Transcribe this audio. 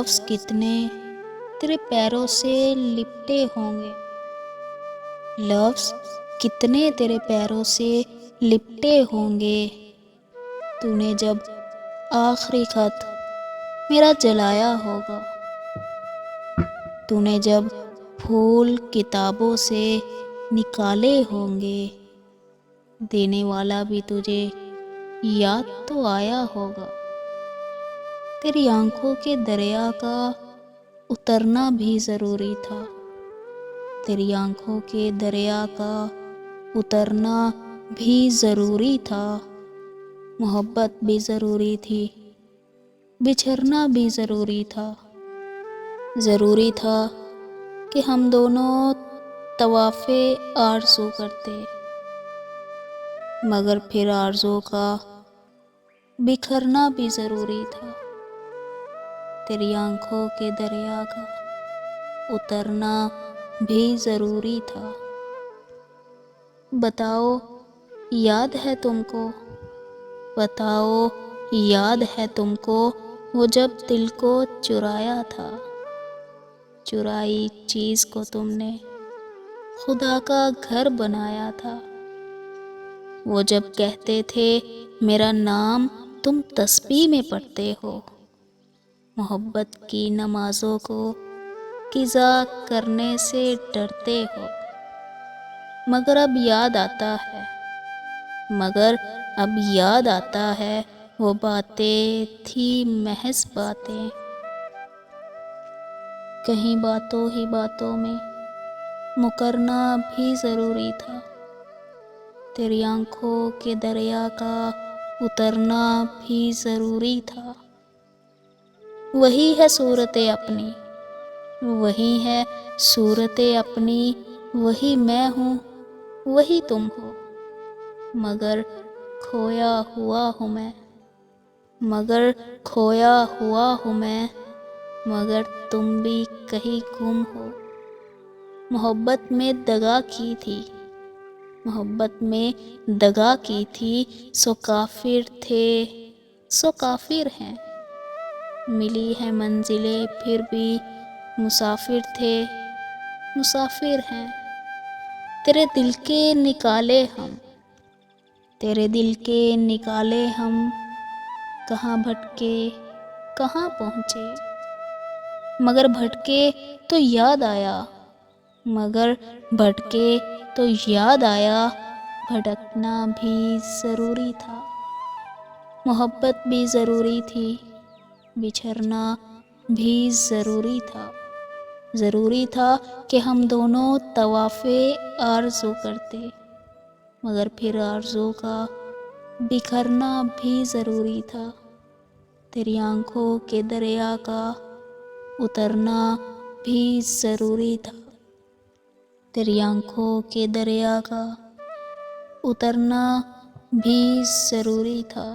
लफ्ज़ कितने तेरे पैरों से लिपटे होंगे, लफ्ज़ कितने तेरे पैरों से लिपटे होंगे। तूने जब आखिरी खत मेरा जलाया होगा, तूने जब फूल किताबों से निकाले होंगे, देने वाला भी तुझे याद तो आया होगा। तेरी आंखों के दरिया का उतरना भी ज़रूरी था, तेरी आंखों के दरिया का उतरना भी ज़रूरी था। मोहब्बत भी ज़रूरी थी, बिछड़ना भी ज़रूरी था। ज़रूरी था कि हम दोनों तवाफ़े आरज़ू करते, मगर फिर आरज़ू का बिखरना भी ज़रूरी था। तेरी आंखों के दरिया का उतरना भी ज़रूरी था। बताओ याद है तुमको, बताओ याद है तुमको, वो जब दिल को चुराया था, चुराई चीज़ को तुमने खुदा का घर बनाया था। वो जब कहते थे मेरा नाम तुम तस्बीह में पढ़ते हो, मोहब्बत की नमाज़ों को क़ज़ा करने से डरते हो। मगर अब याद आता है, मगर अब याद आता है वो बातें थी महज़ बातें। कहीं बातों ही बातों में मुकरना भी ज़रूरी था। तेरी आंखों के दरिया का उतरना भी ज़रूरी था। वही है सूरत अपनी, वही है सूरत अपनी, वही मैं हूँ, वही तुम हो, मगर खोया हुआ हूँ मैं, मगर खोया हुआ हूँ मैं, मगर तुम भी कहीं गुम हो। मोहब्बत में दगा की थी, मोहब्बत में दगा की थी, सो काफिर थे, सो काफिर हैं। मिली है मंजिलें फिर भी मुसाफिर थे, मुसाफिर हैं। तेरे दिल के निकाले हम, तेरे दिल के निकाले हम, कहाँ भटके कहाँ पहुँचे। मगर भटके तो याद आया, मगर भटके तो याद आया, भटकना भी ज़रूरी था। मोहब्बत भी ज़रूरी थी, बिछड़ना भी ज़रूरी था। ज़रूरी था कि हम दोनों तवाफ़े आरज़ू करते, मगर फिर आरज़ू का बिखरना भी ज़रूरी था। तेरी आंखों के दरिया का उतरना भी ज़रूरी था, तेरी आंखों के दरिया का उतरना भी ज़रूरी था।